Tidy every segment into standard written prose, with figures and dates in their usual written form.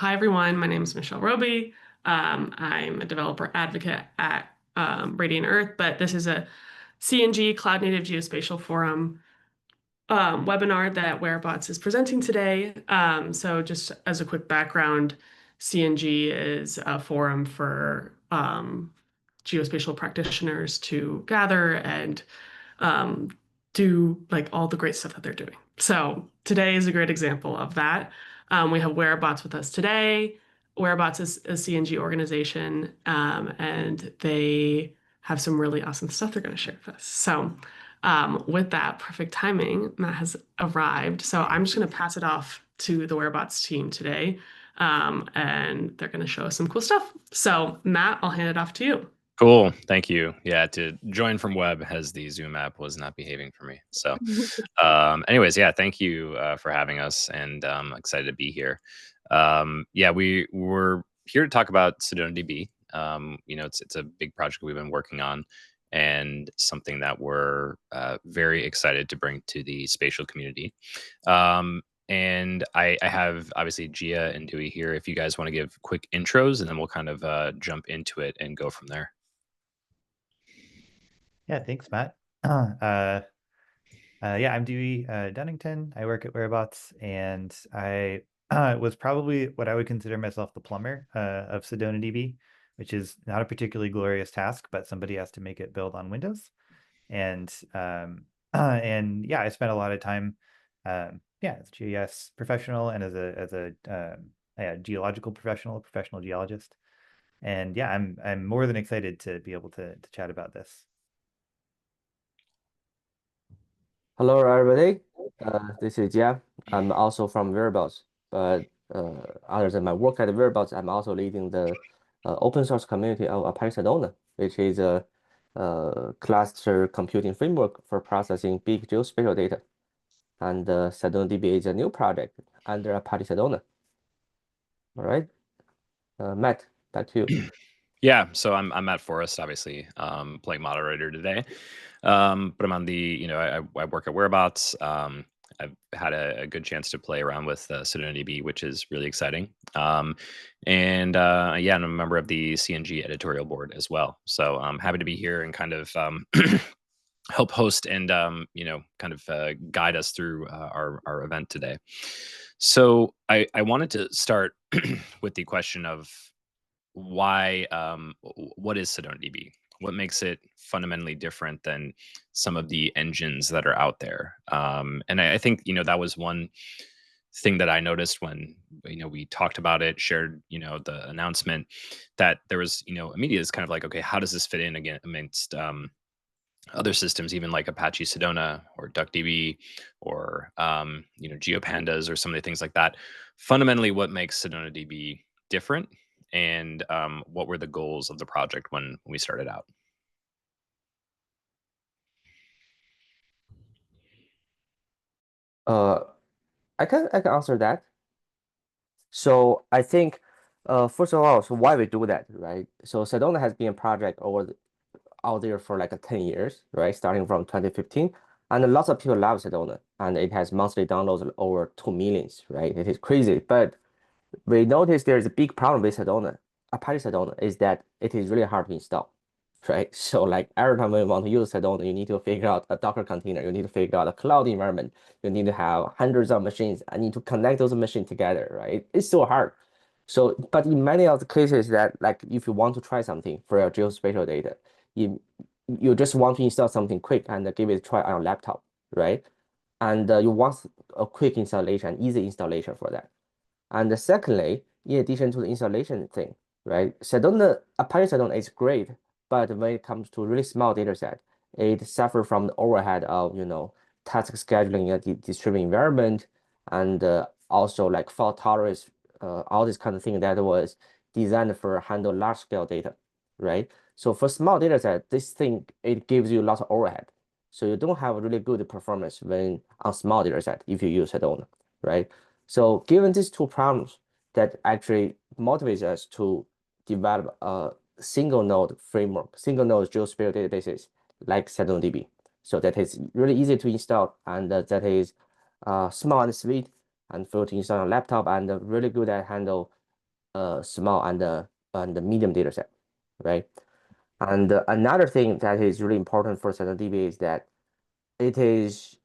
Hi, everyone. My name is Michelle Roby. I'm a developer advocate at Radiant Earth, but this is a CNG Cloud Native Geospatial Forum webinar that Wherobots is presenting today. So just as a quick background, CNG is a forum for geospatial practitioners to gather and do like all the great stuff that they're doing. So today is a great example of that. We have Wherobots with us today. Wherobots is a CNG organization, and they have some really awesome stuff they're going to share with us. So with that, perfect timing, Matt has arrived. So I'm just going to pass it off to the Wherobots team today, and they're going to show us some cool stuff. So Matt, I'll hand it off to you. Cool. Thank you. Yeah, to join from web as the Zoom app was not behaving for me. So anyways, yeah, thank you for having us, and excited to be here. Yeah, we were here to talk about SedonaDB. It's a big project we've been working on and something that we're very excited to bring to the spatial community. And I have obviously Gia and Dewey here if you guys want to give quick intros, and then we'll kind of jump into it and go from there. Yeah, thanks, Matt. Yeah, I'm Dewey Dunnington. I work at Wherobots, and I was probably what I would consider myself the plumber of SedonaDB, which is not a particularly glorious task, but somebody has to make it build on Windows. And yeah, I spent a lot of time, as a GIS professional and as a geological professional geologist. And yeah, I'm more than excited to be able to chat about this. Hello, everybody. This is Jeff. I'm also from Wherobots, but other than my work at Wherobots, I'm also leading the open source community of Apache Sedona, which is a cluster computing framework for processing big geospatial data. And SedonaDB is a new project under Apache Sedona. All right, Matt, back to you. Yeah, so I'm Matt Forrest, obviously playing moderator today, but I'm on the I work at Wherobots. I've had a good chance to play around with SedonaDB, which is really exciting. And yeah, I'm a member of the CNG editorial board as well. So I'm happy to be here and kind of help host and kind of guide us through our event today. So I wanted to start with the question of why what is SedonaDB? What makes it fundamentally different than some of the engines that are out there? And I think that was one thing that I noticed when we talked about it, shared the announcement, that there was immediate is kind of like, okay, how does this fit in again amongst other systems, even like Apache Sedona or DuckDB or GeoPandas or some of the things like that. Fundamentally, what makes SedonaDB different, and what were the goals of the project when we started out? I can answer that. So I think first of all, so why we do that, right? So Sedona has been a project out there for like 10 years, right? Starting from 2015. And lots of people love Sedona, and it has monthly downloads over 2 million, right? It is crazy. But we noticed there's a big problem with Sedona, Apache Sedona, is that it is really hard to install, right? So like every time we want to use Sedona, you need to figure out a Docker container, you need to figure out a cloud environment, you need to have hundreds of machines, and need to connect those machines together, right? It's so hard. So, but in many of the cases that like if you want to try something for your geospatial data, you just want to install something quick and give it a try on your laptop, right? And you want a quick installation, easy installation for that. And secondly, in addition to the installation thing, right? Apache Sedona is great, but when it comes to really small data set, it suffers from the overhead of task scheduling a distributed environment, and also like fault tolerance, all this kind of thing that was designed for handle large scale data, right? So for small data set, this thing, it gives you lots of overhead. So you don't have a really good performance when on small data set if you use Sedona, right? So given these two problems, that actually motivates us to develop a single node framework, single node geospatial databases like SedonaDB. So that is really easy to install, and that is small and sweet, and for to install on laptop, and really good at handle small and the medium data set, right? And another thing that is really important for SedonaDB is that it is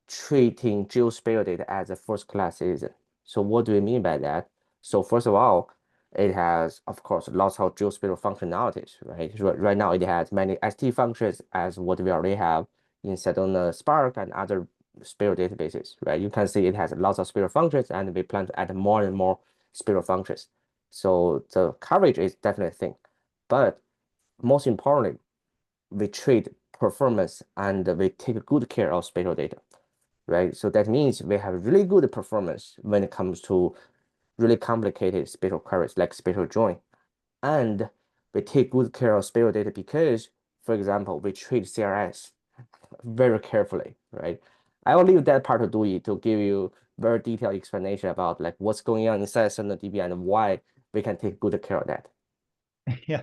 treating geospatial data as a first-class citizen. So what do we mean by that? So first of all, it has, of course, lots of geospatial functionalities, right? Right now, it has many ST functions as what we already have in Sedona Spark and other spatial databases, right? You can see it has lots of spatial functions, and we plan to add more and more spatial functions. So the coverage is definitely a thing. But most importantly, we treat performance and we take good care of spatial data, right? So that means we have really good performance when it comes to really complicated spatial queries like spatial join. And we take good care of spatial data because, for example, we treat CRS very carefully, right? I will leave that part to Dewey to give you very detailed explanation about like what's going on inside SedonaDB and why we can take good care of that. Yeah,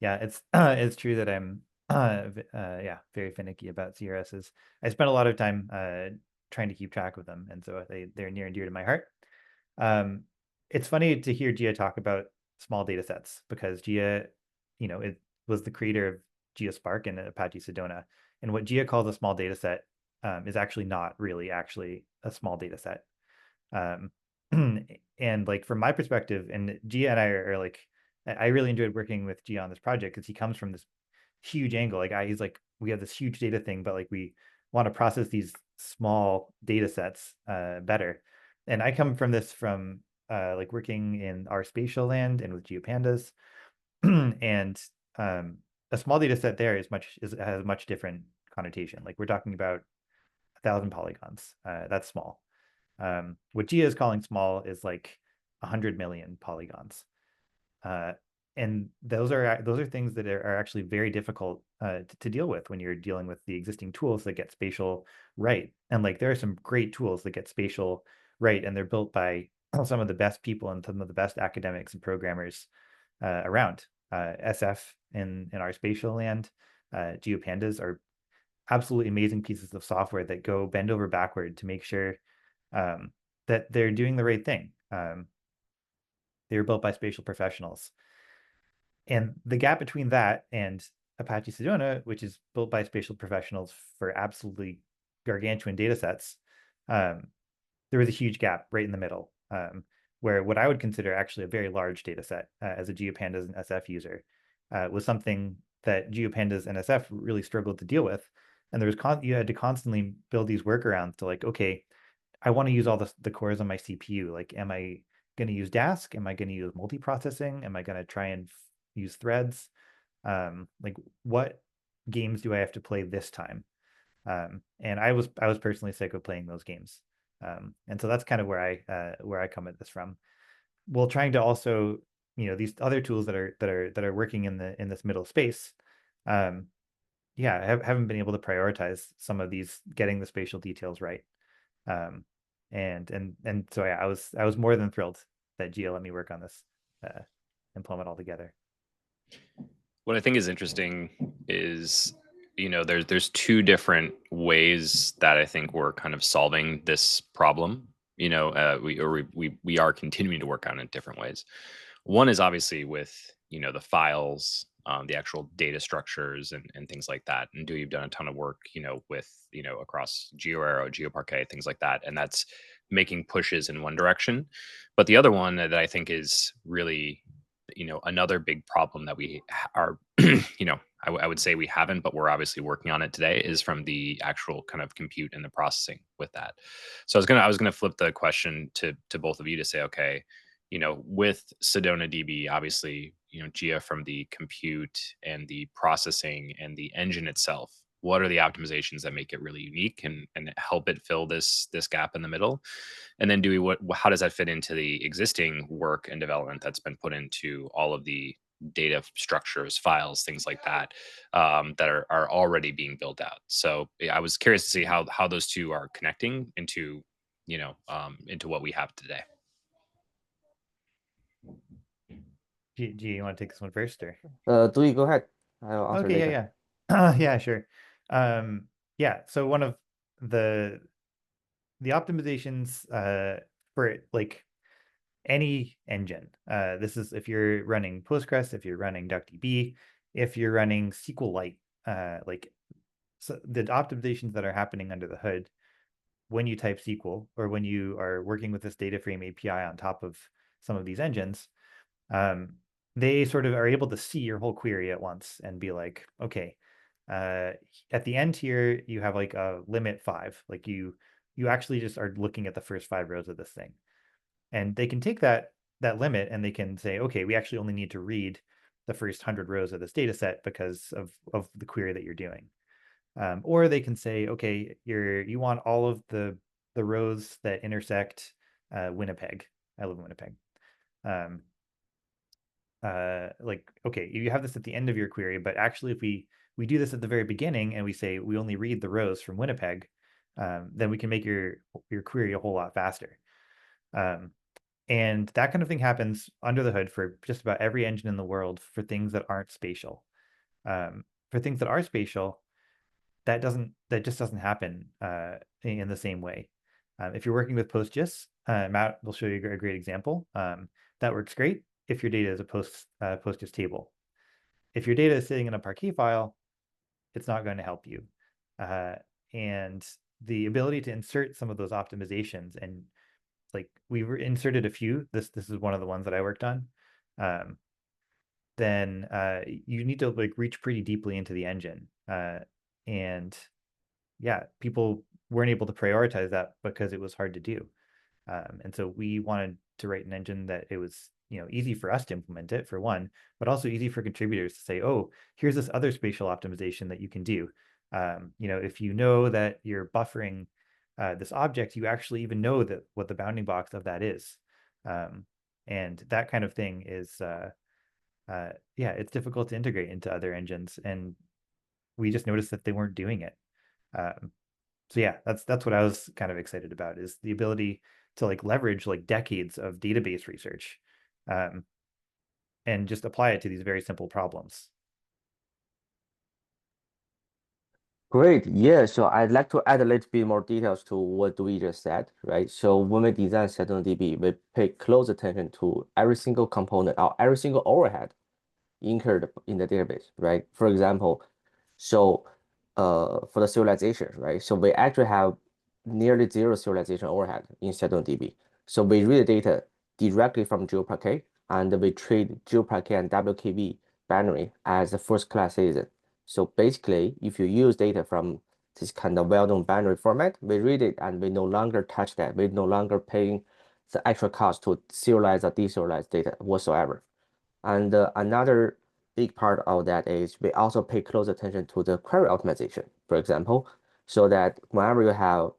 yeah, it's true that I'm yeah, very finicky about CRSs. I spent a lot of time trying to keep track of them, and so they're near and dear to my heart. It's funny to hear Gia talk about small data sets because Gia, it was the creator of GeoSpark and Apache Sedona. And what Gia calls a small data set is actually not really actually a small data set. Um, and like from my perspective, and Gia and I are like, I really enjoyed working with Gia on this project because he comes from this huge angle. Like he's like, we have this huge data thing, but like we want to process these small data sets better. And I come from this from like working in our spatial land and with GeoPandas. And a small data set there has a much different connotation. Like we're talking about 1,000 polygons. That's small. What Gia is calling small is like 100 million polygons. And those are things that are actually very difficult to deal with when you're dealing with the existing tools that get spatial right. And like there are some great tools that get spatial right, and they're built by some of the best people and some of the best academics and programmers around. SF in our spatial land, GeoPandas are absolutely amazing pieces of software that go bend over backward to make sure that they're doing the right thing. They were built by spatial professionals. And the gap between that and Apache Sedona, which is built by spatial professionals for absolutely gargantuan data sets, there was a huge gap right in the middle, where what I would consider actually a very large data set as a GeoPandas and SF user was something that GeoPandas and SF really struggled to deal with. And there was you had to constantly build these workarounds to like, okay, I want to use all the cores on my CPU. Like, am I going to use Dask? Am I going to use multiprocessing? Am I going to try and use threads? Like, what games do I have to play this time? And I was personally sick of playing those games. And so that's kind of where I come at this from. While trying to also, these other tools that are working in this middle space, yeah, I haven't been able to prioritize some of these getting the spatial details right. And so yeah, I was more than thrilled that Gia let me work on this and plumb it all together. What I think is interesting is, there's two different ways that I think we're kind of solving this problem. We are continuing to work on it in different ways. One is obviously with the files, the actual data structures and things like that. And you've done a ton of work with across GeoArrow, GeoParquet, things like that, and that's making pushes in one direction. But the other one that I think is really another big problem that we are I would say we haven't, but we're obviously working on it today, is from the actual kind of compute and the processing with that. So I was gonna flip the question to both of you to say, okay, with SedonaDB, obviously, Gia from the compute and the processing and the engine itself, what are the optimizations that make it really unique and help it fill this gap in the middle? And then how does that fit into the existing work and development that's been put into all of the data structures, files, things like that, that are already being built out? So I was curious to see how those two are connecting into what we have today. Gia, you want to take this one first, or? Dewey, go ahead. I'll answer later. Yeah. Yeah, sure. Yeah, so one of the optimizations for like any engine. This is if you're running Postgres, if you're running DuckDB, if you're running SQLite, so the optimizations that are happening under the hood when you type SQL or when you are working with this data frame API on top of some of these engines, they sort of are able to see your whole query at once and be like, okay, at the end here, you have like a limit 5. Like you actually just are looking at the first 5 rows of this thing. And they can take that limit and they can say, okay, we actually only need to read the first 100 rows of this data set because of the query that you're doing. Or they can say, okay, you want all of the rows that intersect Winnipeg. I live in Winnipeg. Like, okay, you have this at the end of your query, but actually if we do this at the very beginning and we say we only read the rows from Winnipeg, then we can make your query a whole lot faster. And that kind of thing happens under the hood for just about every engine in the world for things that aren't spatial. For things that are spatial, that just doesn't happen in the same way. If you're working with PostGIS, Matt will show you a great example. That works great if your data is a PostGIS table. If your data is sitting in a Parquet file, it's not going to help you. And the ability to insert some of those optimizations, and like we inserted a few. This is one of the ones that I worked on. Then you need to like reach pretty deeply into the engine. And yeah, people weren't able to prioritize that because it was hard to do. And so we wanted to write an engine that it was, easy for us to implement it for one, but also easy for contributors to say, oh, here's this other spatial optimization that you can do. If you know that you're buffering this object, you actually even know that what the bounding box of that is. And that kind of thing is, it's difficult to integrate into other engines. And we just noticed that they weren't doing it. So yeah, that's what I was kind of excited about, is the ability to like leverage like decades of database research and just apply it to these very simple problems. Great. Yeah. So I'd like to add a little bit more details to what we just said, right? So when we design SedonaDB, we pay close attention to every single component or every single overhead incurred in the database, right? For example, so for the serialization, right? So we actually have nearly zero serialization overhead in SedonaDB. So we read the data directly from GeoParquet, and we treat GeoParquet and WKV binary as a first-class citizen. So basically, if you use data from this kind of well-known binary format, we read it and we no longer touch that. We're no longer paying the extra cost to serialize or deserialize data whatsoever. And another big part of that is we also pay close attention to the query optimization, for example, so that whenever you have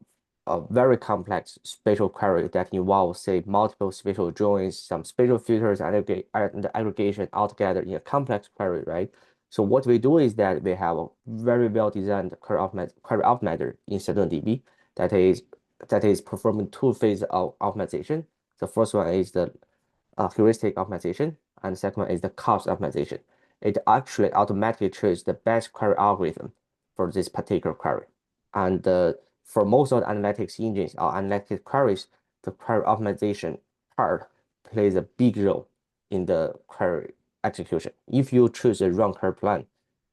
a very complex spatial query that involves, say, multiple spatial joins, some spatial filters, and the aggregation altogether in a complex query, right? So what we do is that we have a very well-designed query optimizer in SedonaDB that is performing 2 phases of optimization. The first one is the heuristic optimization, and the second one is the cost optimization. It actually automatically chooses the best query algorithm for this particular query. And for most of the analytics engines or analytics queries, the query optimization part plays a big role in the query execution. If you choose a wrong query plan,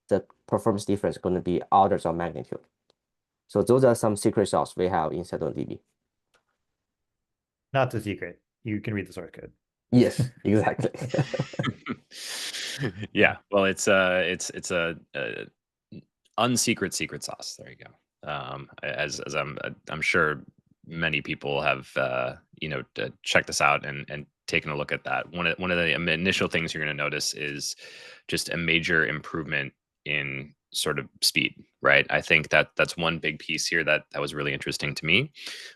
the performance difference is going to be orders of magnitude. So those are some secret sauce we have in SedonaDB. Not so secret. You can read the source code. Yes, exactly. Yeah, well, it's a unsecret secret sauce. There you go. As I'm sure many people have checked this out and taken a look at that. One of the initial things you're going to notice is just a major improvement in sort of speed, right? I think that's one big piece here that was really interesting to me,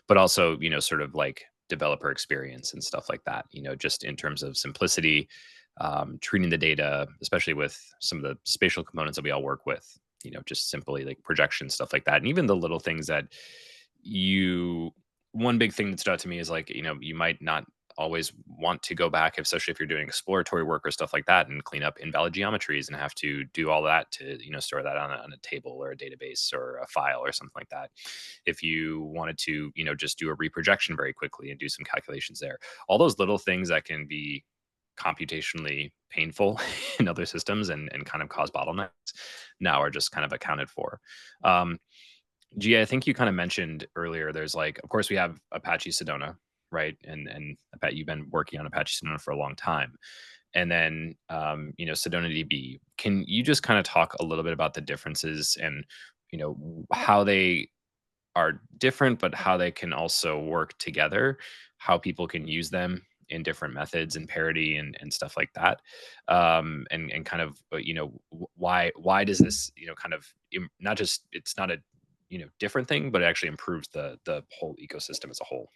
but also sort of like developer experience and stuff like that. Just in terms of simplicity, treating the data, especially with some of the spatial components that we all work with. Just simply like projection, stuff like that, and even the little things that one big thing that stood out to me is like, you might not always want to go back, especially if you're doing exploratory work or stuff like that, and clean up invalid geometries and have to do all that to, store that on a table or a database or a file or something like that. If you wanted to, just do a reprojection very quickly and do some calculations there, all those little things that can be computationally painful in other systems and kind of cause bottlenecks now are just kind of accounted for. Gia, I think you kind of mentioned earlier, there's like, of course we have Apache Sedona, right? And I bet you've been working on Apache Sedona for a long time. And then, SedonaDB. Can you just kind of talk a little bit about the differences and, how they are different, but how they can also work together, how people can use them in different methods and parity and stuff like that, and kind of why does this kind of not just, it's not a different thing, but it actually improves the whole ecosystem as a whole.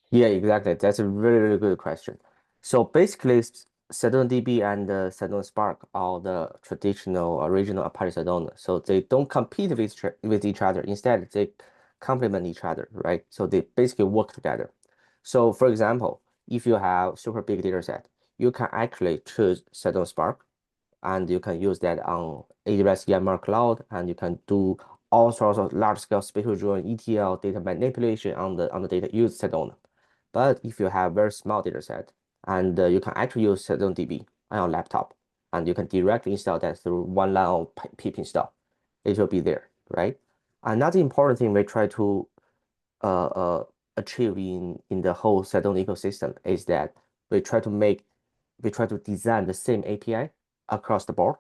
Yeah, exactly. That's a really, really good question. So basically, SedonaDB and Sedona Spark are the traditional original Apache Sedona. So they don't compete with each other. Instead, they complement each other, right? So they basically work together. So for example, if you have super big data set, you can actually choose Sedona Spark, and you can use that on AWS EMR Cloud, and you can do all sorts of large-scale spatial drawing, ETL, data manipulation on the data. Use Sedona. But if you have very small data set, and you can actually use SedonaDB on your laptop, and you can directly install that through one line of pip install. It will be there, right? Another important thing we try to achieve in the whole Sedona ecosystem is that we try to design the same API across the board.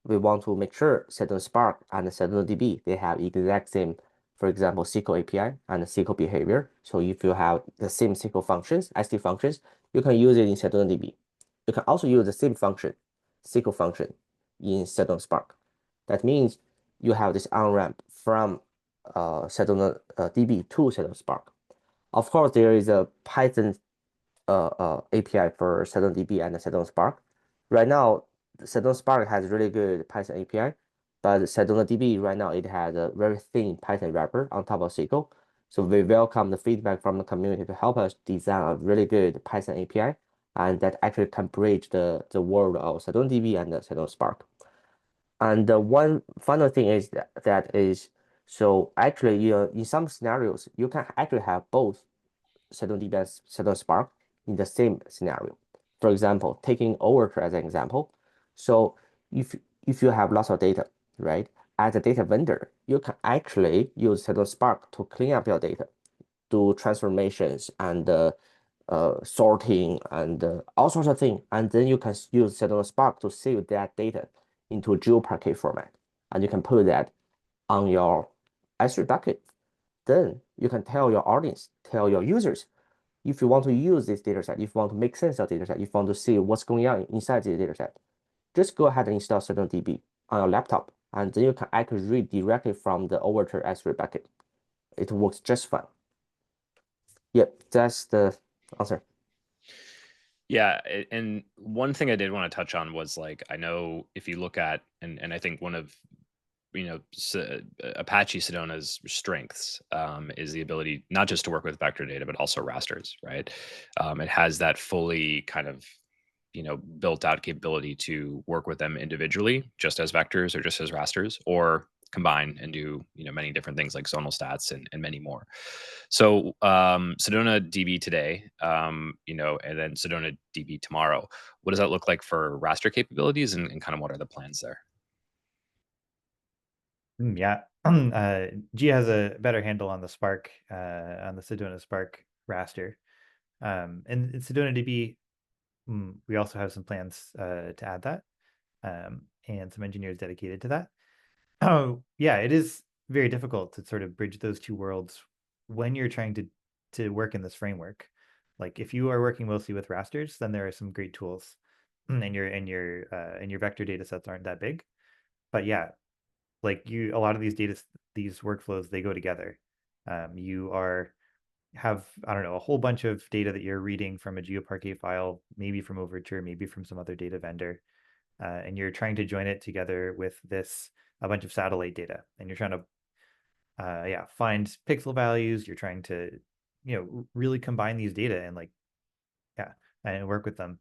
We want to make sure Sedona Spark and SedonaDB, they have exact same, for example, SQL API and SQL behavior. So if you have the same SQL functions, SD functions, you can use it in SedonaDB. You can also use the same function, SQL function, in Sedona Spark. That means you have this on-ramp from SedonaDB to Sedona Spark. Of course, there is a Python API for SedonaDB and Sedona Spark. Right now, Sedona Spark has really good Python API, but SedonaDB right now, it has a very thin Python wrapper on top of SQL. So we welcome the feedback from the community to help us design a really good Python API, and that actually can bridge the world of SedonaDB and Sedona Spark. And the one final thing is that is, so actually, in some scenarios, you can actually have both SedonaDB and Sedona Spark in the same scenario. For example, taking Overture as an example. So if you have lots of data, right? As a data vendor, you can actually use Sedona Spark to clean up your data, do transformations and sorting and all sorts of things. And then you can use Sedona Spark to save that data into a GeoParquet format. And you can put that on your S3 bucket. Then you can tell your audience, tell your users, if you want to use this data set, if you want to make sense of data set, if you want to see what's going on inside the data set, just go ahead and install SedonaDB on your laptop, and then you can actually read directly from the Overture S3 bucket. It works just fine. Yep, that's the answer. Yeah, and one thing I did want to touch on was, like, I know if you look at, and I think one of Apache Sedona's strengths is the ability not just to work with vector data, but also rasters, right? It has that fully kind of built out capability to work with them individually, just as vectors or just as rasters, or combine and do many different things like zonal stats and many more. So SedonaDB today, and then SedonaDB tomorrow, what does that look like for raster capabilities, and kind of what are the plans there? Yeah, G has a better handle on the Spark, on the Sedona Spark raster. And in SedonaDB, we also have some plans to add that, and some engineers dedicated to that. Oh, yeah, it is very difficult to sort of bridge those two worlds when you're trying to work in this framework. Like if you are working mostly with rasters, then there are some great tools, and your vector data sets aren't that big. But yeah, like a lot of these workflows, they go together. You have, I don't know, a whole bunch of data that you're reading from a GeoParquet file, maybe from Overture, maybe from some other data vendor, and you're trying to join it together with a bunch of satellite data, and you're trying to find pixel values. You're trying to really combine these data and like Yeah, and work with them.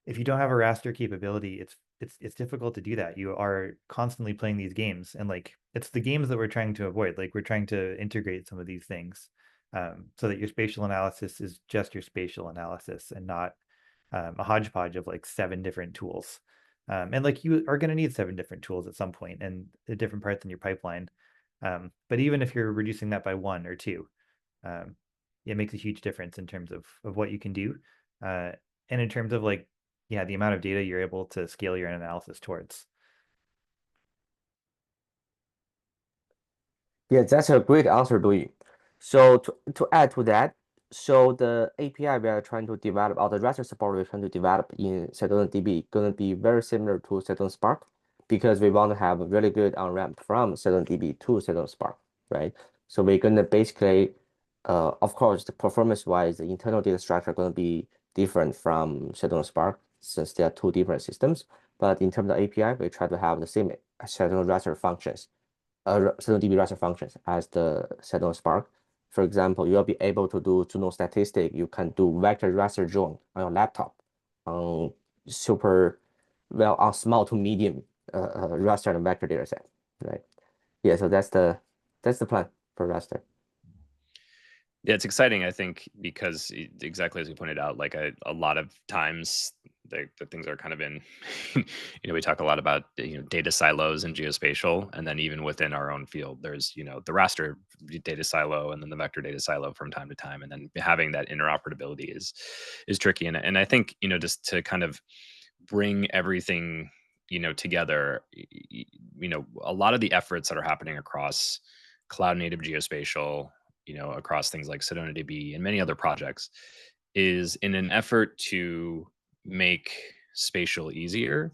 If you don't have a raster capability, it's difficult to do that. You are constantly playing these games, and like it's the games that we're trying to avoid. Like we're trying to integrate some of these things, so that your spatial analysis is just your spatial analysis and not a hodgepodge of like 7 different tools. And like you are going to need 7 different tools at some point and at different parts in your pipeline. But even if you're reducing that by 1 or 2, um, it makes a huge difference in terms of what you can do, and in terms of like, yeah, the amount of data you're able to scale your analysis towards. Yeah, that's a great answer, Louis. So to add to that, so the API we are trying to develop, or the raster support we're trying to develop in SedonaDB, going to be very similar to Sedona Spark, because we want to have a really good on-ramp from SedonaDB to Sedona Spark, right? So we're going to basically, of course, the performance-wise, the internal data structure going to be different from Sedona Spark, since they are 2 different systems. But in terms of API, we try to have the same Sedona raster functions, SedonaDB raster functions as the Sedona Spark. For example, you'll be able to do Juno statistic. You can do vector raster join on your laptop on on small to medium raster and vector data set, right? Yeah, so that's the plan for raster. Yeah, it's exciting, I think, because exactly as you pointed out, like a lot of times the things are kind of in, we talk a lot about, data silos and geospatial, and then even within our own field, there's, the raster data silo and then the vector data silo from time to time, and then having that interoperability is tricky. And I think, just to kind of bring everything, together, a lot of the efforts that are happening across cloud native geospatial, across things like SedonaDB and many other projects, is in an effort to make spatial easier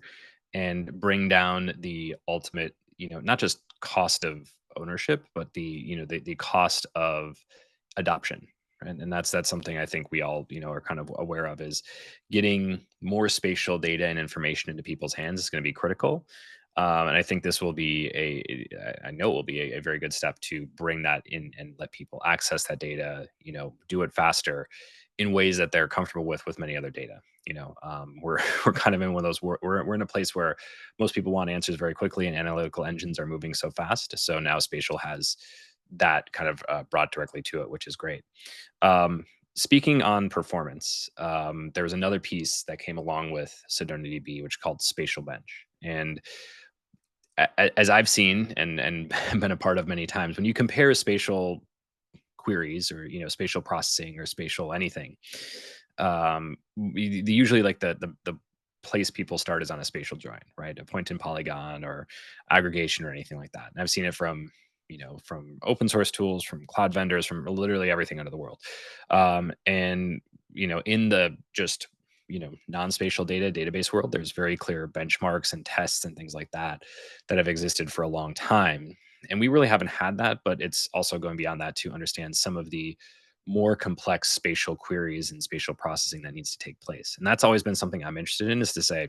and bring down the ultimate, not just cost of ownership, but the cost of adoption. And that's something I think we all, are kind of aware of, is getting more spatial data and information into people's hands is going to be critical. And I think this will be I know it will be a very good step to bring that in and let people access that data, do it faster in ways that they're comfortable with many other data. We're we're kind of in one of those, we're in a place where most people want answers very quickly, and analytical engines are moving so fast. So now spatial has that kind of brought directly to it, which is great. Speaking on performance, there was another piece that came along with SedonaDB, which is called SpatialBench. And as I've seen and been a part of many times, when you compare spatial queries or spatial processing or spatial anything, usually like the place people start is on a spatial join, right? A point in polygon or aggregation or anything like that. And I've seen it from from open source tools, from cloud vendors, from literally everything under the world. And in the just non-spatial database world, there's very clear benchmarks and tests and things like that have existed for a long time. And we really haven't had that, but it's also going beyond that to understand some of the more complex spatial queries and spatial processing that needs to take place. And that's always been something I'm interested in, is to say,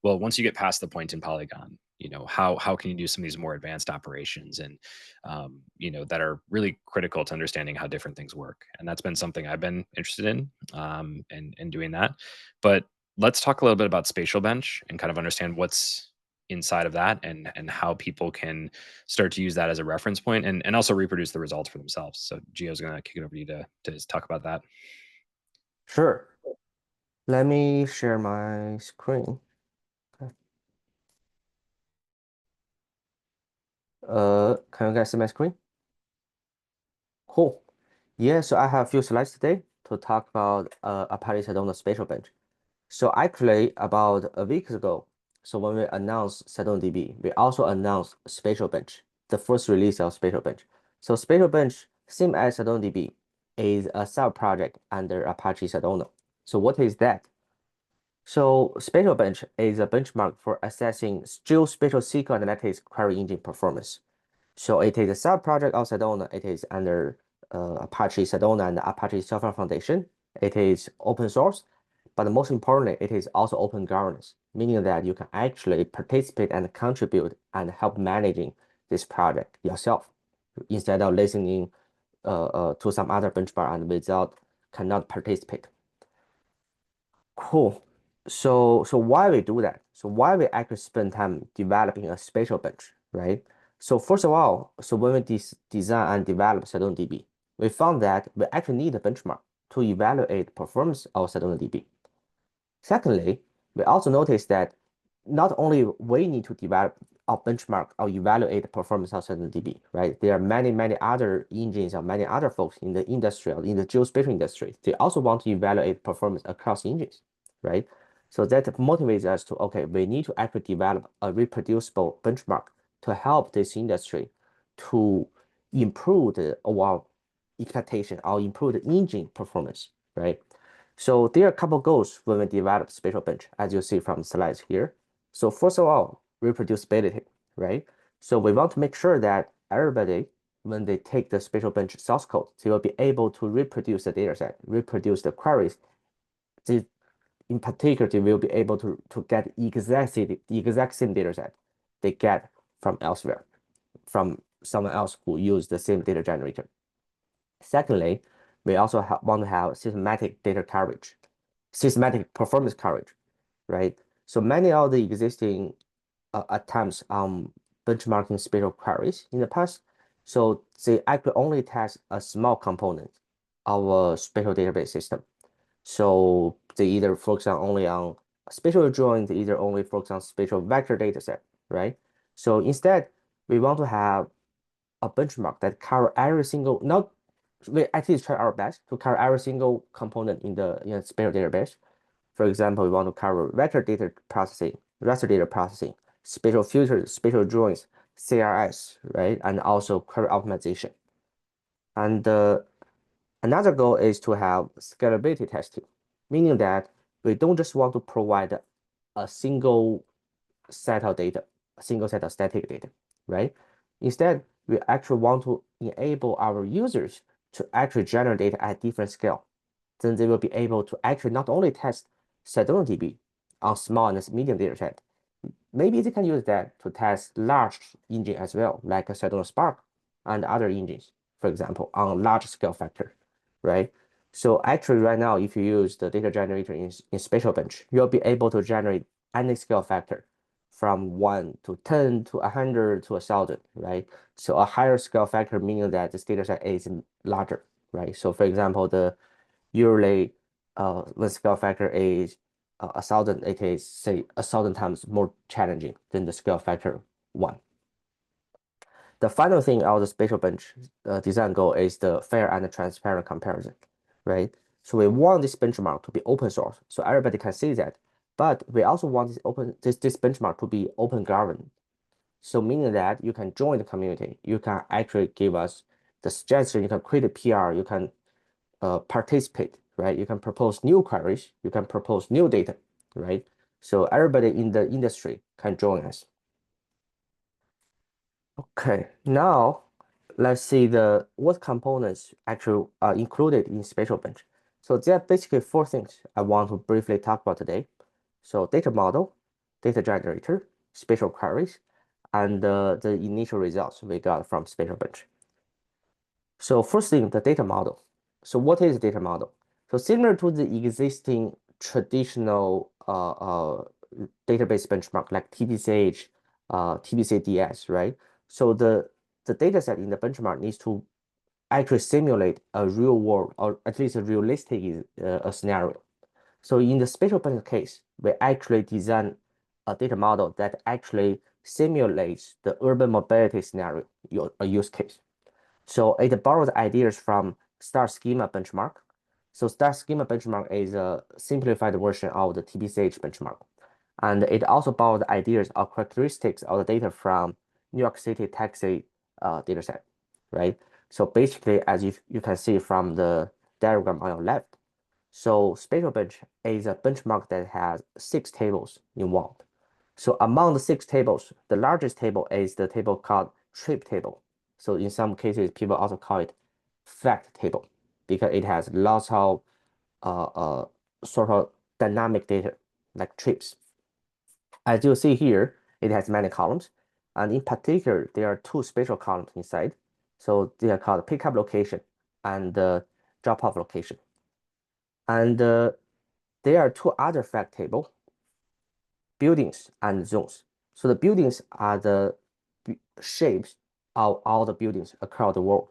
well, once you get past the point in polygon, how can you do some of these more advanced operations and that are really critical to understanding how different things work. And that's been something I've been interested in, and doing that. But let's talk a little bit about SpatialBench and kind of understand what's inside of that, and how people can start to use that as a reference point, and also reproduce the results for themselves. So Gio's going to kick it over to you to talk about that. Sure. Let me share my screen. Can you guys see my screen? Cool. Yeah, so I have a few slides today to talk about Apache Sedona SpatialBench. So actually, about a week ago, so when we announced SedonaDB, we also announced SpatialBench, the first release of SpatialBench. So SpatialBench, same as SedonaDB, is a sub-project under Apache Sedona. So what is that? So SpatialBench is a benchmark for assessing geospatial SQL analytics query engine performance. So it is a sub-project of Sedona. It is under Apache Sedona and the Apache Software Foundation. It is open source, but most importantly, it is also open governance, meaning that you can actually participate and contribute and help managing this project yourself, instead of listening to some other benchmark and cannot participate. Cool. So why we do that? So why we actually spend time developing a spatial bench, right? So first of all, so when we design and develop SedonaDB, we found that we actually need a benchmark to evaluate performance of SedonaDB. Secondly, we also noticed that not only we need to develop a benchmark or evaluate the performance of SedonaDB, right? There are many, many other engines or many other folks in the industry or in the geospatial industry. They also want to evaluate performance across engines, right? So that motivates us to, okay, we need to actually develop a reproducible benchmark to help this industry to improve the overall expectation or improve the engine performance, right? So there are a couple goals when we develop SpatialBench, as you see from the slides here. So first of all, reproducibility, right? So we want to make sure that everybody, when they take the SpatialBench source code, they will be able to reproduce the data set, reproduce the queries. In particular, they will be able to get the exact same data set they get from elsewhere, from someone else who used the same data generator. Secondly, we also want to have systematic data coverage, systematic performance coverage, right? So many of the existing attempts on benchmarking spatial queries in the past, so they actually only test a small component of a spatial database system. So they either focus only on spatial join, they either only focus on spatial vector dataset, right? So instead, we want to have a benchmark that cover every single, not we actually try our best to cover every single component in the spatial database. For example, we want to cover vector data processing, raster data processing, spatial filters, spatial joins, CRS, right? And also query optimization. And another goal is to have scalability testing, meaning that we don't just want to provide a single set of data, a single set of static data, right? Instead, we actually want to enable our users to actually generate data at different scale. Then they will be able to actually not only test SedonaDB on small and medium data set, maybe they can use that to test large engine as well, like a Sedona Spark and other engines, for example, on large scale factor, right? So actually right now, if you use the data generator in SpatialBench, you'll be able to generate any scale factor from 1 to 10 to 100 to 1,000, right? So a higher scale factor meaning that this data set is larger, right? So for example, the usually when scale factor is 1,000, it is say 1,000 times more challenging than the scale factor 1. The final thing of the SpatialBench design goal is the fair and transparent comparison, right? So we want this benchmark to be open source, so everybody can see that. But we also want this benchmark to be open governed. So meaning that you can join the community, you can actually give us the suggestion, you can create a PR, you can participate, right? You can propose new queries, you can propose new data, right? So everybody in the industry can join us. Okay, now let's see what components actually are included in SpatialBench. So there are basically 4 things I want to briefly talk about today. So data model, data generator, spatial queries, and the initial results we got from SpatialBench. So first thing, the data model. So what is data model? So similar to the existing traditional database benchmark like TBCH, TBCDS, right? So the data set in the benchmark needs to actually simulate a real world or at least a realistic scenario. So in the SpatialBench case, we actually design a data model that actually simulates the urban mobility scenario, a use case. So it borrows ideas from Star Schema benchmark. So Star Schema benchmark is a simplified version of the TBCH benchmark. And it also borrows ideas or characteristics of the data from New York City taxi dataset, right? So basically, as you can see from the diagram on your left, so SpatialBench is a benchmark that has 6 tables involved. So among the 6 tables, the largest table is the table called trip table. So in some cases, people also call it fact table because it has lots of sort of dynamic data like trips. As you see here, it has many columns, and in particular, there are 2 spatial columns inside. So they are called pickup location and drop-off location. And there are two other fact tables, buildings and zones. So the buildings are the shapes of all the buildings across the world,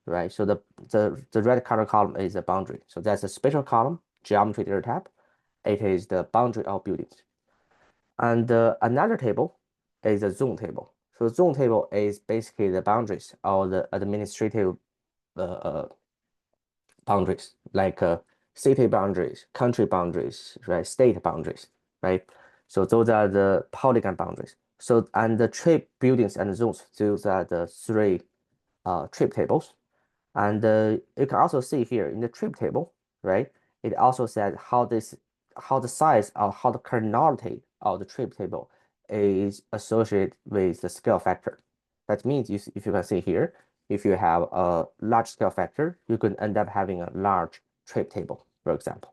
right? So the red color column is the boundary. So that's a spatial column, geometry data type. It is the boundary of buildings. And another table is a zone table. So the zone table is basically the boundaries of the administrative boundaries, like city boundaries, country boundaries, right? State boundaries, right? So those are the polygon boundaries. So and the trip buildings and zones, those are the three trip tables. And you can also see here in the trip table, right? It also says how the size or how the cardinality of the trip table is associated with the scale factor. That means if you can see here, if you have a large scale factor, you can end up having a large trip table, for example.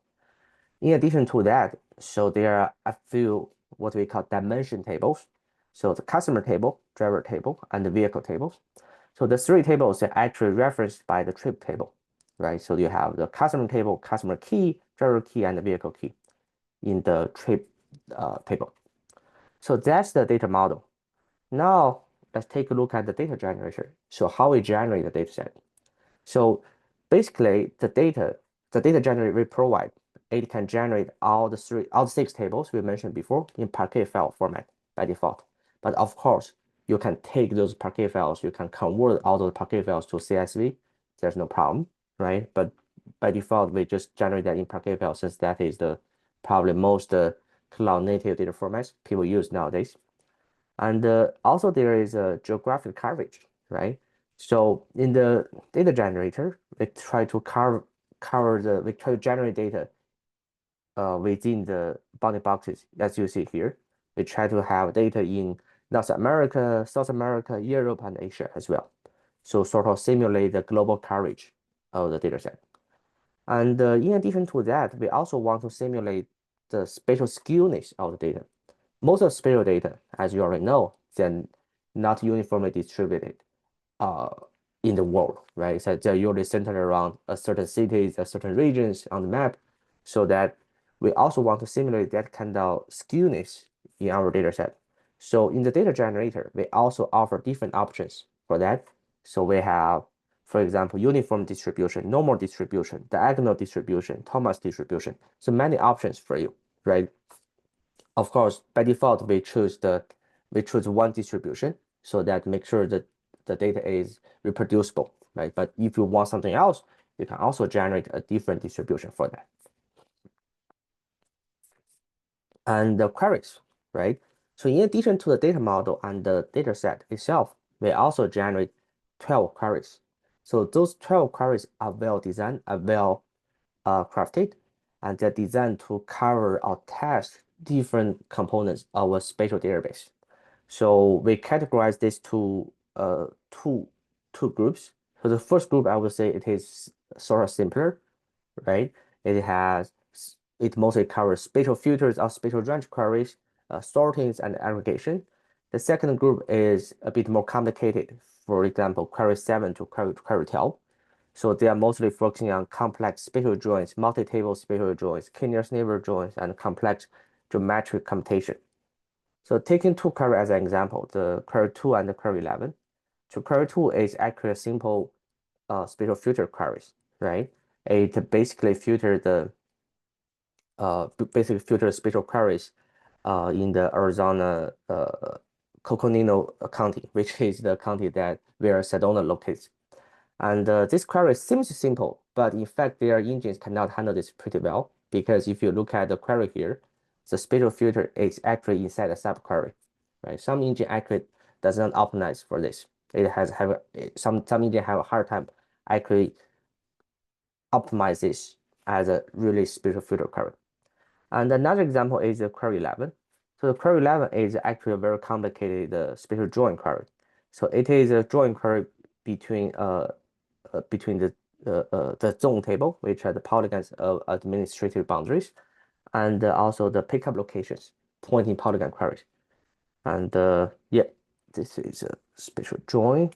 In addition to that, so there are a few what we call dimension tables. So the customer table, driver table, and the vehicle tables. So the three tables are actually referenced by the trip table, right? So you have the customer table, customer key, driver key, and the vehicle key in the trip table. So that's the data model. Now let's take a look at the data generator. So how we generate the data set. So basically the data generator we provide, it can generate all the six tables we mentioned before in Parquet file format by default. But of course, you can take those Parquet files, you can convert all those Parquet files to CSV. There's no problem, right? But by default, we just generate that in Parquet file since that is the probably most cloud native data formats people use nowadays. And also there is a geographic coverage, right? So in the data generator, we try to generate data within the bounding boxes, as you see here. We try to have data in North America, South America, Europe, and Asia as well. So sort of simulate the global coverage of the data set. And in addition to that, we also want to simulate the spatial skewness of the data. Most of spatial data, as you already know, they're not uniformly distributed in the world, right? So they're usually centered around a certain cities, a certain regions on the map, so that we also want to simulate that kind of skewness in our data set. So in the data generator, we also offer different options for that. So we have, for example, uniform distribution, normal distribution, diagonal distribution, Thomas distribution. So many options for you, right? Of course, by default, we choose one distribution so that make sure that the data is reproducible, right? But if you want something else, you can also generate a different distribution for that. And the queries, right? So in addition to the data model and the data set itself, we also generate 12 queries. So those 12 queries are well designed, are well crafted, and they're designed to cover or test different components of a spatial database. So we categorize this to two groups. So the first group, I would say it is sort of simpler, right? It mostly covers spatial filters or spatial range queries, sortings, and aggregation. The second group is a bit more complicated. For example, query 7 to query 12. So they are mostly focusing on complex spatial joins, multi-table spatial joins, k-nearest neighbor joins, and complex geometric computation. So taking two query as an example, the query 2 and the query 11. So query 2 is actually a simple spatial filter queries, right? It basically filters the spatial queries in the Arizona Coconino County, which is the county where Sedona locates. And this query seems simple, but in fact, their engines cannot handle this pretty well, because if you look at the query here, the spatial filter is actually inside a subquery, right? Some engine actually does not optimize for this. Some engine have a hard time actually optimize this as a really spatial filter query. And another example is the query 11. So the query 11 is actually a very complicated spatial join query. So it is a join query between the zone table, which are the polygons of administrative boundaries, and also the pickup locations, pointing polygon queries. And yeah, this is a spatial join.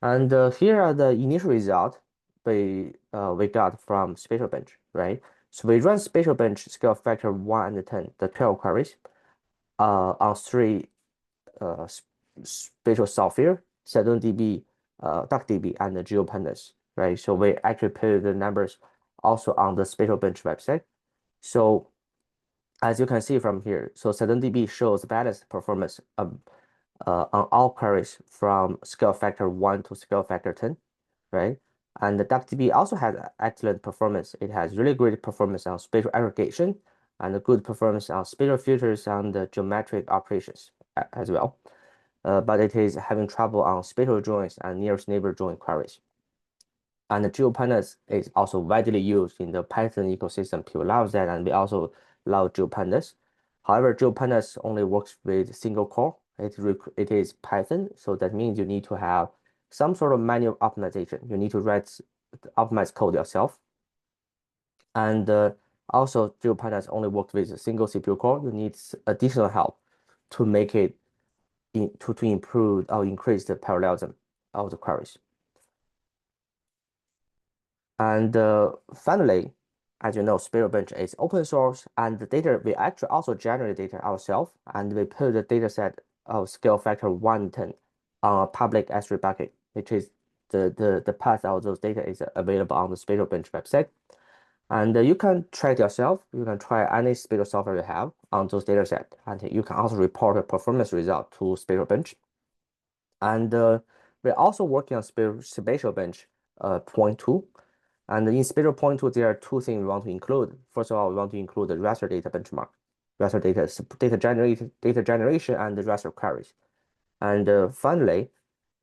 And here are the initial results we got from SpatialBench, right? So we run SpatialBench scale factor 1 and 10, the 12 queries, on 3 spatial software, SedonaDB, DuckDB, and the GeoPandas, right? So we actually put the numbers also on the SpatialBench website. So as you can see from here, so SedonaDB shows balanced performance on all queries from scale factor 1 to scale factor 10, right? And the DuckDB also has excellent performance. It has really great performance on spatial aggregation and a good performance on spatial filters and the geometric operations as well. But it is having trouble on spatial joins and nearest neighbor join queries. And the GeoPandas is also widely used in the Python ecosystem. People love that, and we also love GeoPandas. However, GeoPandas only works with single core. It is Python, so that means you need to have some sort of manual optimization. You need to write the optimized code yourself. And also, GeoPandas only works with a single CPU core. You need additional help to make it to improve or increase the parallelism of the queries. And finally, as you know, SpatialBench is open source, and the data, we actually also generate data ourselves, and we put the data set of scale factor 110 on a public S3 bucket, which is the path of those data is available on the SpatialBench website. And you can try it yourself. You can try any spatial software you have on those data set, and you can also report a performance result to SpatialBench. And we're also working on SpatialBench 0.2. And in Spatial 0.2, there are 2 things we want to include. First of all, we want to include the raster data benchmark, raster data generation, and the raster queries. And finally,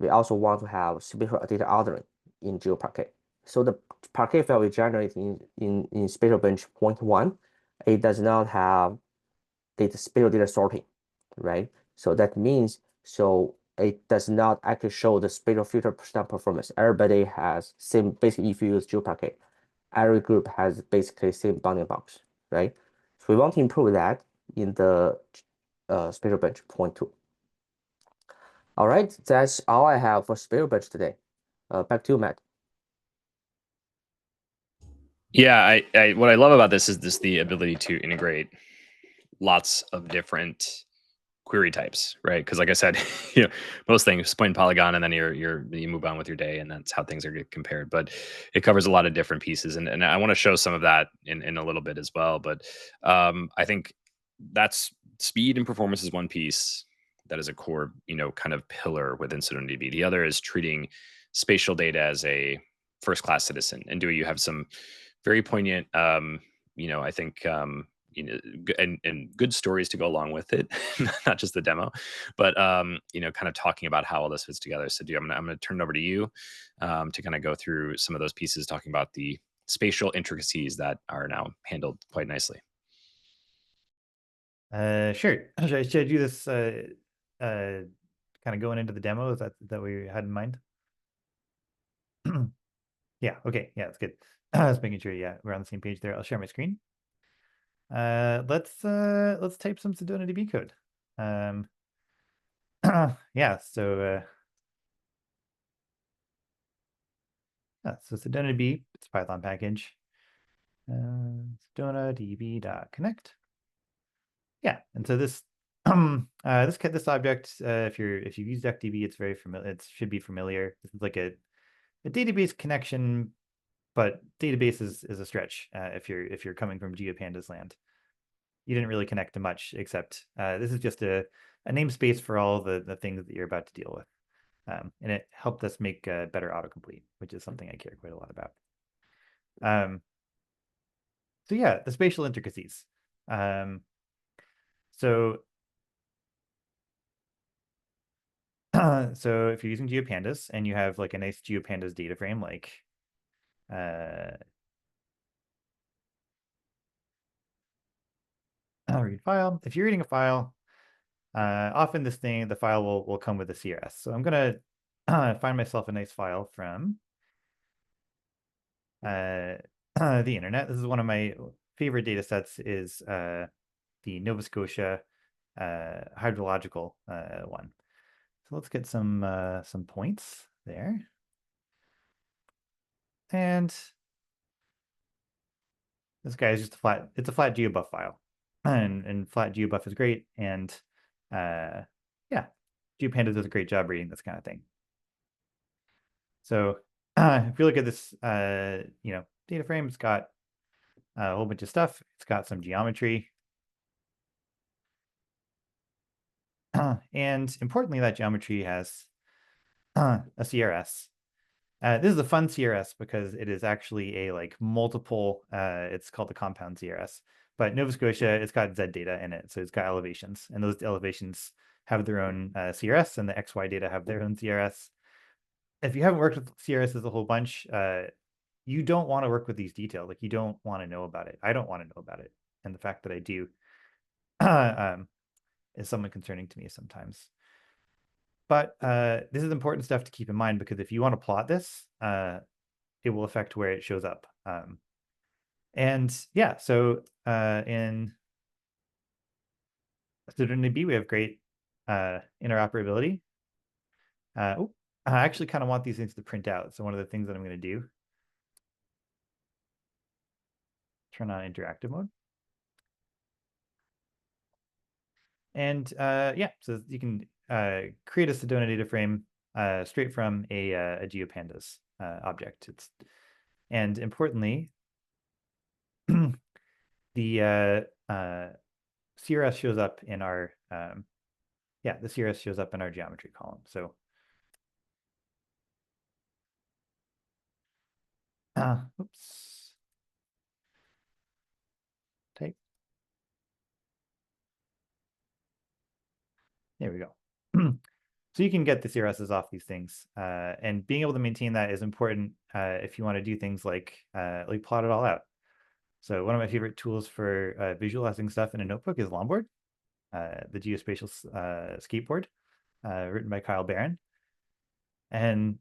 we also want to have spatial data ordering in GeoParquet. So the Parquet file we generate in SpatialBench 0.1, it does not have spatial data sorting, right? So that means it does not actually show the spatial filter performance. Everybody has same, basically if you use GeoParquet, every group has basically same bounding box, right? So we want to improve that in the SpatialBench 0.2. All right, that's all I have for SpatialBench today. Back to you, Matt. Yeah, what I love about this is the ability to integrate lots of different query types, right? Because like I said, most things point polygon, and then you move on with your day, and that's how things are get compared. But it covers a lot of different pieces, and I want to show some of that in a little bit as well. But I think that's speed and performance is one piece that is a core, kind of pillar within SedonaDB. The other is treating spatial data as a first-class citizen. And Dewey, you have some very poignant, I think, and good stories to go along with it, not just the demo, but kind of talking about how all this fits together. So, I'm gonna turn it over to you to kind of go through some of those pieces, talking about the spatial intricacies that are now handled quite nicely. Sure. Should I do this kind of going into the demo? Is that we had in mind? Yeah, okay. Yeah, that's good. Just making sure, yeah, we're on the same page there. I'll share my screen. Let's type some SedonaDB code. Yeah, so SedonaDB, it's a Python package. SedonaDB.connect. Yeah, and so this this object, if you use DuckDB, it's very familiar. It should be familiar. This is like a database connection, but database is a stretch if you're coming from GeoPandas land. You didn't really connect to much, except this is just a namespace for all the things that you're about to deal with. And it helped us make better autocomplete, which is something I care quite a lot about. So yeah, the spatial intricacies. So if you're using GeoPandas and you have like a nice GeoPandas data frame, like I'll read file. If you're reading a file, often the file will come with a CRS. So I'm gonna find myself a nice file from the internet. This is one of my favorite data sets, is the Nova Scotia hydrological one. So let's get some points there. And This guy is just it's a flat geobuff file, and flat geobuff is great. And yeah, GeoPanda does a great job reading this kind of thing. So if you look at this, data frame, it's got a whole bunch of stuff. It's got some geometry. And importantly, that geometry has a CRS. This is a fun CRS because it is actually a multiple, it's called the compound CRS. But Nova Scotia, it's got Z data in it. So it's got elevations. And those elevations have their own CRS, and the XY data have their own CRS. If you haven't worked with CRSs a whole bunch, you don't want to work with these details. You don't want to know about it. I don't want to know about it. And the fact that I do is somewhat concerning to me sometimes. But this is important stuff to keep in mind, because if you want to plot this, it will affect where it shows up. And yeah, so in SedonaDB, we have great interoperability. I actually kind of want these things to print out. So one of the things that I'm going to do, turn on interactive mode. And yeah, so you can create a Sedona data frame straight from a GeoPandas object. And importantly, the CRS shows up in our the CRS shows up in our geometry column. So oops, type. There we go. So you can get the CRSs off these things, and being able to maintain that is important if you want to do things like plot it all out. So one of my favorite tools for visualizing stuff in a notebook is Longboard, the geospatial skateboard, written by Kyle Barron. And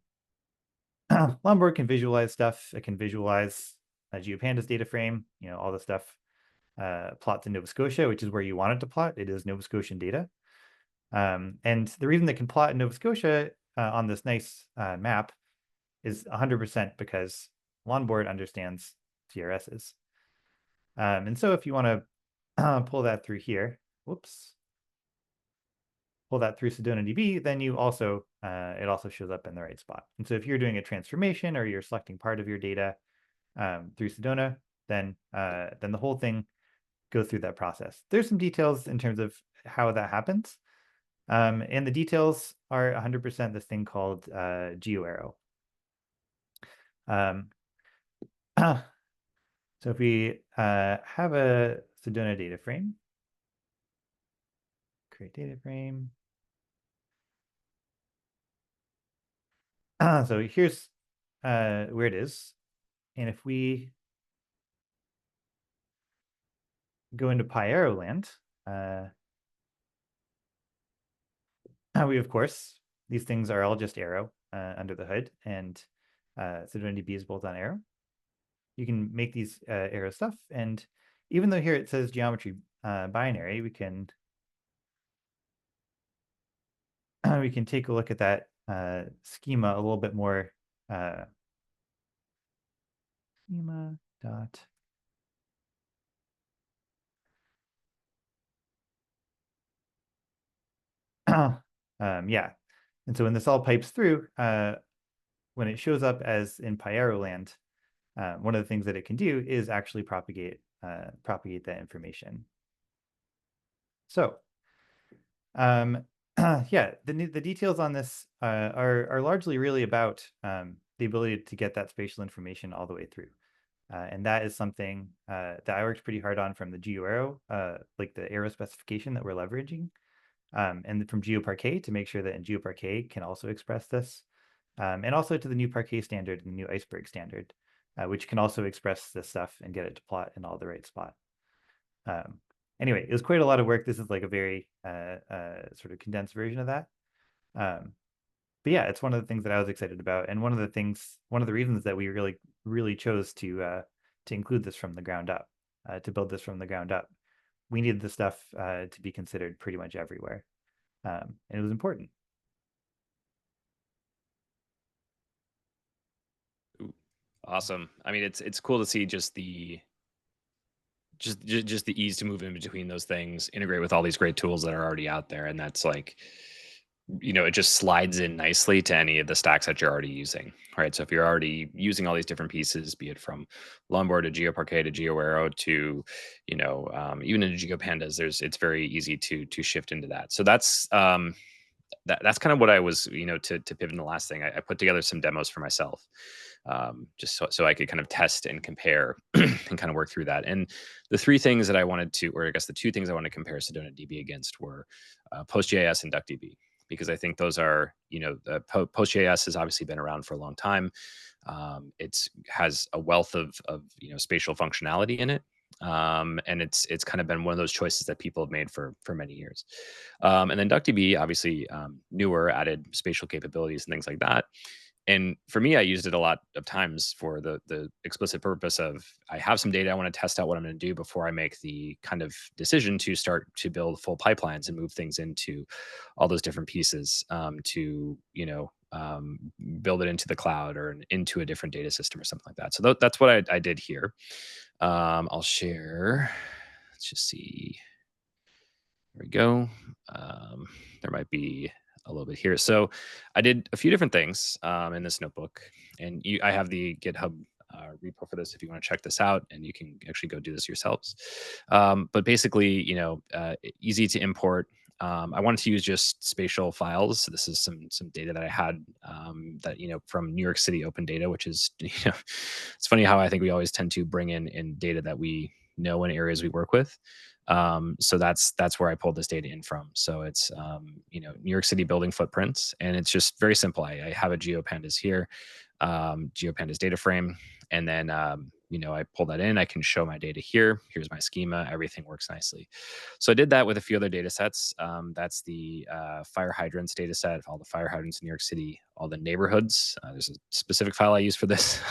Longboard can visualize stuff. It can visualize a GeoPandas data frame, all the stuff. Plots in Nova Scotia, which is where you want it to plot. It is Nova Scotian data. And the reason they can plot in Nova Scotia on this nice map is 100% because Longboard understands CRSs. And so if you want to pull that through here, pull that through SedonaDB, then you also it also shows up in the right spot. And so if you're doing a transformation or you're selecting part of your data through Sedona, then the whole thing goes through that process. There's some details in terms of how that happens. And the details are 100% this thing called GeoArrow. So if we have a Sedona data frame, create data frame. So here's where it is. And if we go into PyArrow land, we, of course, these things are all just arrow under the hood, and SedonaDB is built on arrow. You can make these arrow stuff, and even though here it says geometry binary, we can take a look at that schema a little bit more. Schema dot. Yeah, and so when this all pipes through, when it shows up as in PyArrow land, one of the things that it can do is actually propagate that information. So, yeah, the details on this are largely really about the ability to get that spatial information all the way through. And that is something that I worked pretty hard on from the GeoArrow, like the arrow specification that we're leveraging, and from GeoParquet to make sure that in GeoParquet can also express this, and also to the new Parquet standard and the new Iceberg standard, which can also express this stuff and get it to plot in all the right spot. Anyway, it was quite a lot of work. This is like a very sort of condensed version of that. But yeah, it's one of the things that I was excited about, and one of the reasons that we really chose to include this from the ground up, to build this from the ground up. We needed the stuff to be considered pretty much everywhere, and it was important. Awesome. I mean, it's cool to see just the just the ease to move in between those things, integrate with all these great tools that are already out there, and that's like, it just slides in nicely to any of the stacks that you're already using, right? So if you're already using all these different pieces, be it from Longboard to GeoParquet to GeoWhero to, even into GeoPandas, it's very easy to shift into that. So that's that's kind of what I was, to pivot in the last thing. I put together some demos for myself, just so I could kind of test and compare and kind of work through that. And the three things that I wanted to, or I guess the two things I wanted to compare SedonaDB against were PostGIS and DuckDB, because I think those are, PostGIS has obviously been around for a long time. It's has a wealth of spatial functionality in it. And it's kind of been one of those choices that people have made for many years. And then DuckDB, obviously newer, added spatial capabilities and things like that. And for me, I used it a lot of times for the explicit purpose of, I have some data, I want to test out what I'm going to do before I make the kind of decision to start to build full pipelines and move things into all those different pieces, to build it into the cloud or into a different data system or something like that. So that's what I did here. I'll share. Let's just see. There we go. There might be a little bit here. So I did a few different things in this notebook, and I have the GitHub repo for this if you want to check this out, and you can actually go do this yourselves. But basically, easy to import. I wanted to use just spatial files. This is some data that I had that from New York City Open Data, which is it's funny how I think we always tend to bring in data that we know in areas we work with. So that's where I pulled this data in from. So it's New York City building footprints, and it's just very simple. I have a GeoPandas here, GeoPandas data frame, and then I pull that in. I can show my data here. Here's my schema. Everything works nicely. So I did that with a few other data sets. That's the fire hydrants data set, all the fire hydrants in New York City, all the neighborhoods. There's a specific file I use for this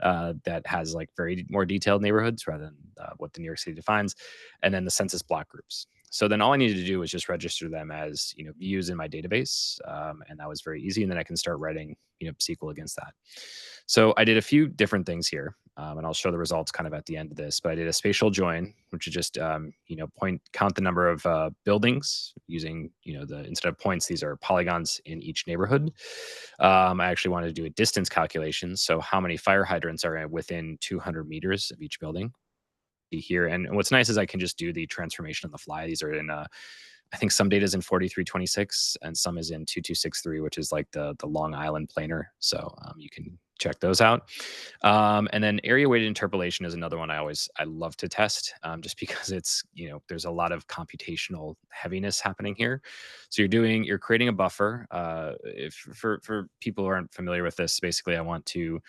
that has like very more detailed neighborhoods rather than what the New York City defines. And then the census block groups. So then all I needed to do was just register them as views in my database, and that was very easy. And then I can start writing SQL against that. So I did a few different things here, and I'll show the results kind of at the end of this. But I did a spatial join, which is just count the number of buildings using instead of points, these are polygons in each neighborhood. I actually wanted to do a distance calculation, so how many fire hydrants are within 200 meters of each building here. And what's nice is I can just do the transformation on the fly. These are in I think some data is in 4326 and some is in 2263, which is like the Long Island planar. So you can check those out. And then area weighted interpolation is another one I love to test, just because it's, there's a lot of computational heaviness happening here. So you're creating a buffer. For people who aren't familiar with this, basically I want to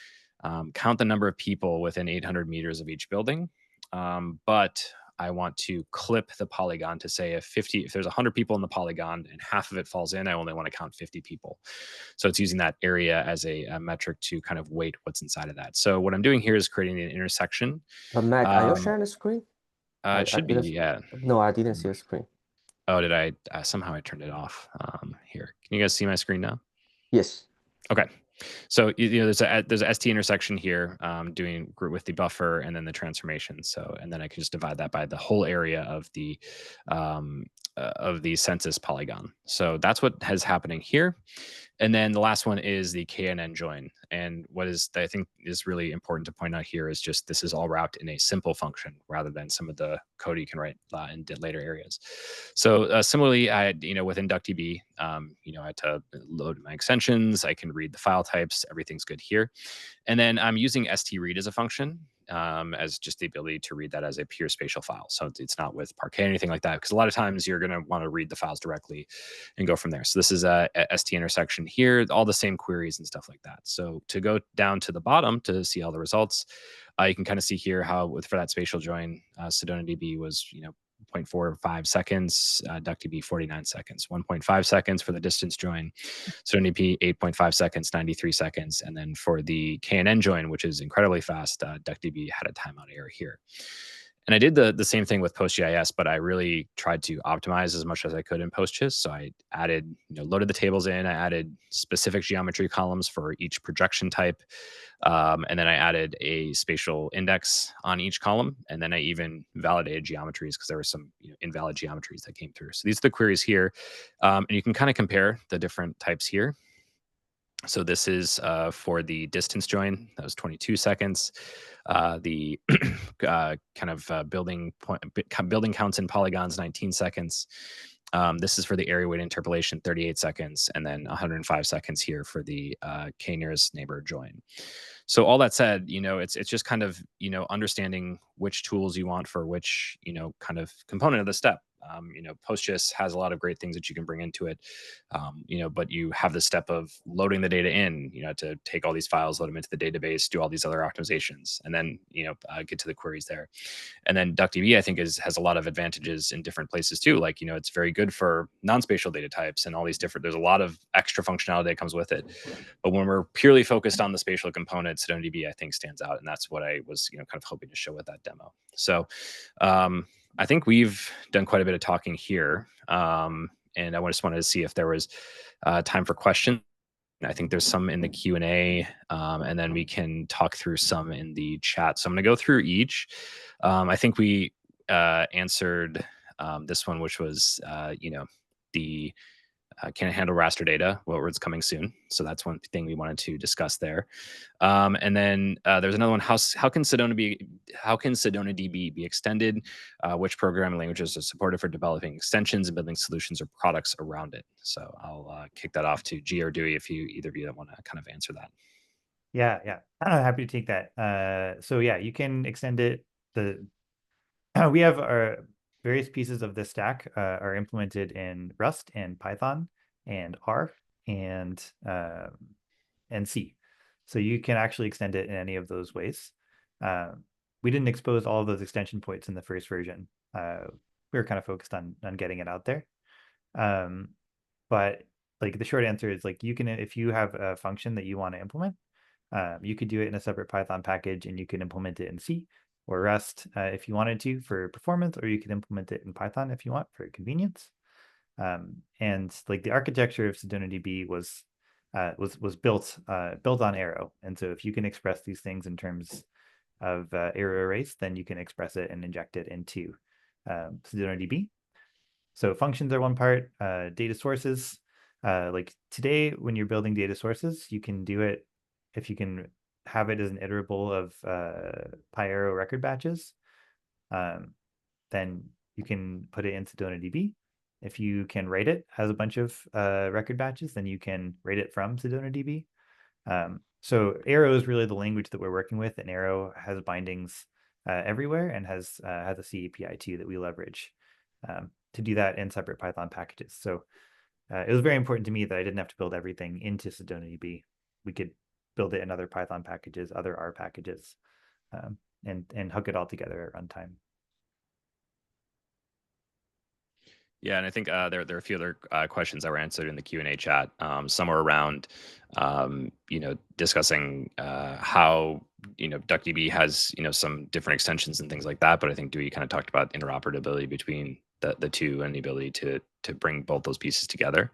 count the number of people within 800 meters of each building. But I want to clip the polygon to say if there's 100 people in the polygon and half of it falls in, I only want to count 50 people. So it's using that area as a metric to kind of weight what's inside of that. So what I'm doing here is creating an intersection. Matt, are you sharing the screen? It should be, yeah. No, I didn't see a screen. Oh, did I? Somehow I turned it off. Here, can you guys see my screen now? Yes. Okay. So there's a ST intersection here, doing with the buffer and then the transformation. So and then I can just divide that by the whole area of the census polygon. So that's what is happening here. And then the last one is the KNN join. And what I think is really important to point out here is just this is all wrapped in a simple function rather than some of the code you can write in later areas. So similarly, within DuckDB, I had to load my extensions. I can read the file types. Everything's good here. And then I'm using stread as a function, as just the ability to read that as a pure spatial file. So it's not with Parquet or anything like that, because a lot of times you're going to want to read the files directly and go from there. So this is a ST intersection here, all the same queries and stuff like that. So to go down to the bottom to see all the results, you can kind of see here how for that spatial join, SedonaDB was 0.45 seconds, DuckDB 49 seconds, 1.5 seconds for the distance join, SedonaDB 8.5 seconds, 93 seconds, and then for the KNN join, which is incredibly fast, DuckDB had a timeout error here. And I did the same thing with PostGIS, but I really tried to optimize as much as I could in PostGIS. So I added, loaded the tables in. I added specific geometry columns for each projection type. And then I added a spatial index on each column. And then I even validated geometries because there were some invalid geometries that came through. So these are the queries here. And you can kind of compare the different types here. So this is for the distance join. That was 22 seconds. The building counts in polygons, 19 seconds. This is for the area weight interpolation, 38 seconds, and then 105 seconds here for the k nearest neighbor join. So all that said, it's just kind of understanding which tools you want for which kind of component of the step. PostGIS has a lot of great things that you can bring into it, but you have the step of loading the data in, to take all these files, load them into the database, do all these other optimizations, and then get to the queries there. And then DuckDB, I think, has a lot of advantages in different places too. Like, it's very good for non-spatial data types and all these different. There's a lot of extra functionality that comes with it. But when we're purely focused on the spatial component, SedonaDB, I think, stands out, and that's what I was, kind of hoping to show with that demo. So, I think we've done quite a bit of talking here, and I just wanted to see if there was time for questions. I think there's some in the Q&A, and then we can talk through some in the chat. So I'm going to go through each. I think we answered this one, which was, the can it handle raster data? Well, it's coming soon. So that's one thing we wanted to discuss there. And then there's another one. How can SedonaDB be extended? Which programming languages are supported for developing extensions and building solutions or products around it? So I'll kick that off to G or Dewey if either of you want to kind of answer that. Yeah, happy to take that. So yeah, you can extend it. We have our various pieces of this stack are implemented in Rust and Python and R and C. So you can actually extend it in any of those ways. We didn't expose all of those extension points in the first version. We were kind of focused on getting it out there. But like the short answer is, like, you can, if you have a function that you want to implement, you could do it in a separate Python package, and you can implement it in C or Rust if you wanted to for performance, or you could implement it in Python if you want for convenience. And like the architecture of SedonaDB was built on Arrow, and so if you can express these things in terms of arrow arrays, then you can express it and inject it into SedonaDB. So functions are one part. Data sources, like today when you're building data sources, you can do it if you can have it as an iterable of PyArrow record batches, then you can put it in SedonaDB. If you can write it as a bunch of record batches, then you can write it from SedonaDB. So Arrow is really the language that we're working with, and Arrow has bindings everywhere and has a C API too that we leverage to do that in separate Python packages. So it was very important to me that I didn't have to build everything into SedonaDB. We could build it in other Python packages, other R packages, and hook it all together at runtime. Yeah, and I think there are a few other questions that were answered in the Q&A chat. Some are around, discussing how DuckDB has some different extensions and things like that. But I think Dewey kind of talked about interoperability between the two and the ability to bring both those pieces together.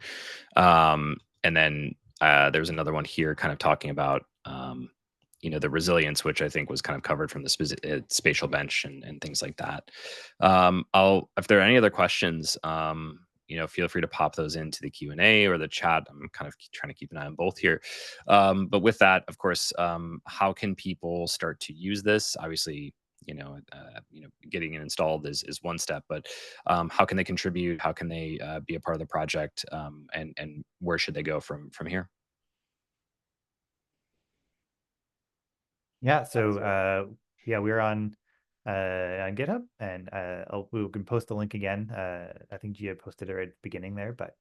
And then there's another one here kind of talking about the resilience, which I think was kind of covered from the SpatialBench and things like that. If there are any other questions, feel free to pop those into the Q&A or the chat. I'm kind of trying to keep an eye on both here. But with that, of course, how can people start to use this? Obviously, getting it installed is one step, but how can they contribute? How can they be a part of the project? And where should they go from here? Yeah, so we're on GitHub, and we can post the link again. I think Gia posted it right at the beginning there, but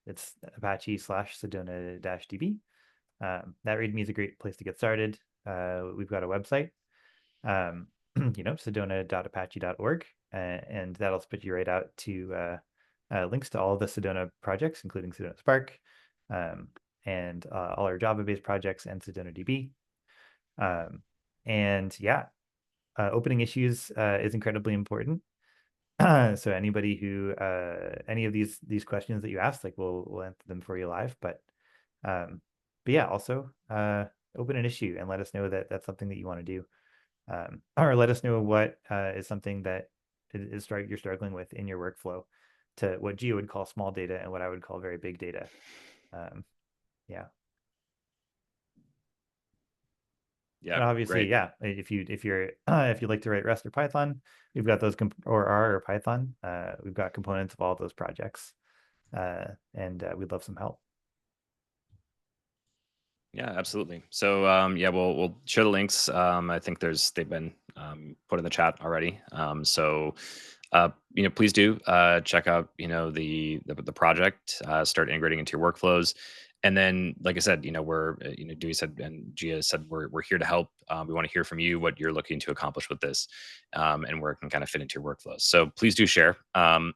it's Apache/Sedona-DB. That README is a great place to get started. We've got a website, sedona.apache.org, and that'll spit you right out to links to all the Sedona projects, including Sedona Spark, and all our Java-based projects and SedonaDB. And yeah, opening issues is incredibly important. So anybody who any of these questions that you asked, like we'll answer them for you live. But yeah, also open an issue and let us know that that's something that you want to do, or let us know what is something that you're struggling with in your workflow, to what Gio would call small data and what I would call very big data. Yeah. Yeah, And obviously, great. yeah, if you like to write Rust or Python, we've got those or R or Python. We've got components of all of those projects, and we'd love some help. Yeah, absolutely. So yeah, we'll share the links. I think they've been put in the chat already. So please do check out the project, start integrating into your workflows. And then, like I said, we're Dewey said and Gia said we're here to help. We want to hear from you what you're looking to accomplish with this, and where it can kind of fit into your workflows. So please do share. And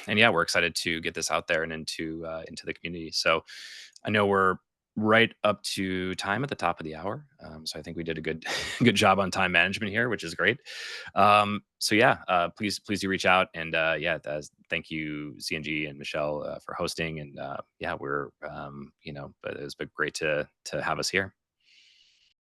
yeah, we're excited to get this out there and into the community. So I know we're right up to time at the top of the hour. So I think we did a good job on time management here, which is great. So yeah, please do reach out. And yeah, thank you, CNG and Michelle, for hosting. And yeah, but it's been great to have us here.